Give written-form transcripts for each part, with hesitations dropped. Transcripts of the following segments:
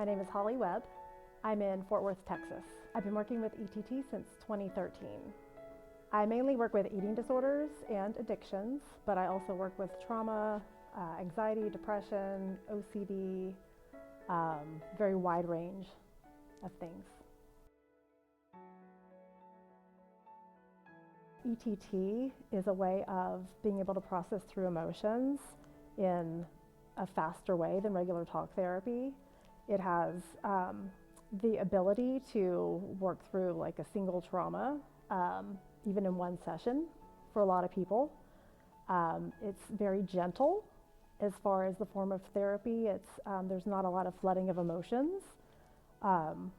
My name is Holly Webb. I'm in Fort Worth, Texas. I've been working with ETT since 2013. I mainly work with eating disorders and addictions, but I also work with trauma, anxiety, depression, OCD, very wide range of things. ETT is a way of being able to process through emotions in a faster way than regular talk therapy. It has the ability to work through like a single trauma, even in one session for a lot of people. It's very gentle as far as the form of therapy. There's not a lot of flooding of emotions. One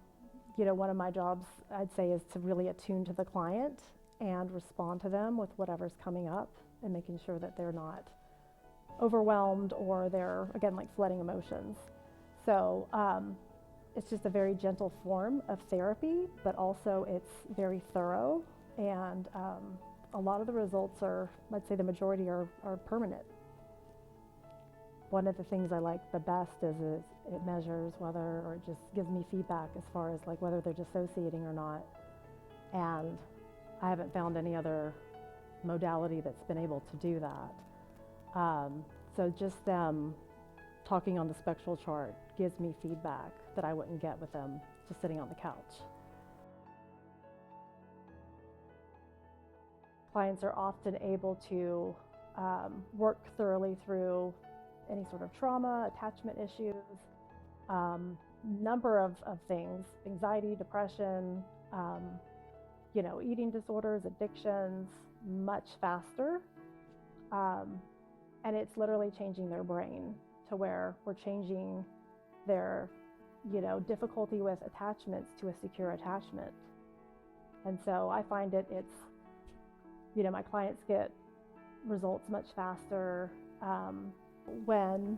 of my jobs, I'd say, is to really attune to the client and respond to them with whatever's coming up and making sure that they're not overwhelmed or they're, again, like flooding emotions. So it's just a very gentle form of therapy, but also it's very thorough, and a lot of the results are, let's say the majority are permanent. One of the things I like the best is it measures whether, or it just gives me feedback as far as like whether they're dissociating or not. And I haven't found any other modality that's been able to do that. So just them talking on the spectral chart gives me feedback that I wouldn't get with them just sitting on the couch. Clients are often able to work thoroughly through any sort of trauma, attachment issues, number of things, anxiety, depression, eating disorders, addictions, much faster. And it's literally changing their brain to where we're changing their, difficulty with attachments to a secure attachment. And so I find it's, my clients get results much faster when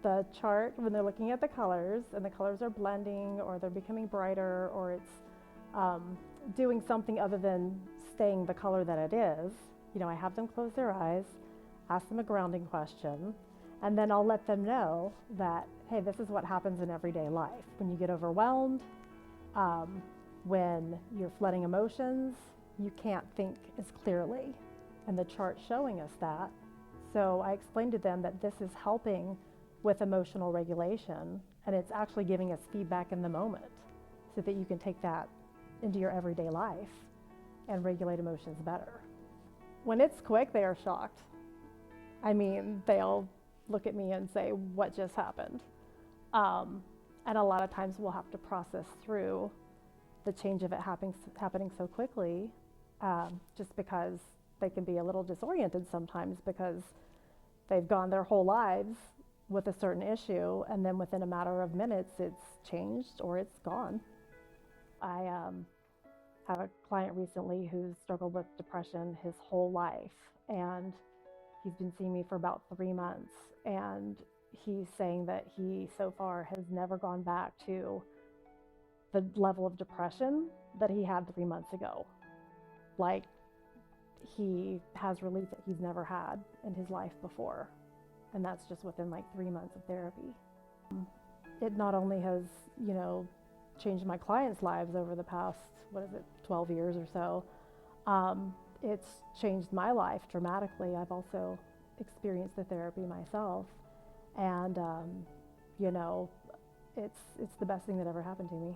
they're looking at the colors and the colors are blending or they're becoming brighter, or it's doing something other than staying the color that it is. I have them close their eyes, ask them a grounding question, and then I'll let them know that, hey, this is what happens in everyday life. When you get overwhelmed, when you're flooding emotions, you can't think as clearly, and the chart's showing us that. So I explained to them that this is helping with emotional regulation, and it's actually giving us feedback in the moment so that you can take that into your everyday life and regulate emotions better. When it's quick, they are shocked. I mean, they'll look at me and say, what just happened? And a lot of times we'll have to process through the change of it happening so quickly, just because they can be a little disoriented sometimes because they've gone their whole lives with a certain issue, and then within a matter of minutes it's changed or it's gone. I have a client recently who's struggled with depression his whole life, and he's been seeing me for about 3 months, and he's saying that he so far has never gone back to the level of depression that he had 3 months ago. Like, he has relief that he's never had in his life before, and that's just within like 3 months of therapy. It not only has, changed my clients' lives over the past, 12 years or so, it's changed my life dramatically. I've also experienced the therapy myself, and it's the best thing that ever happened to me.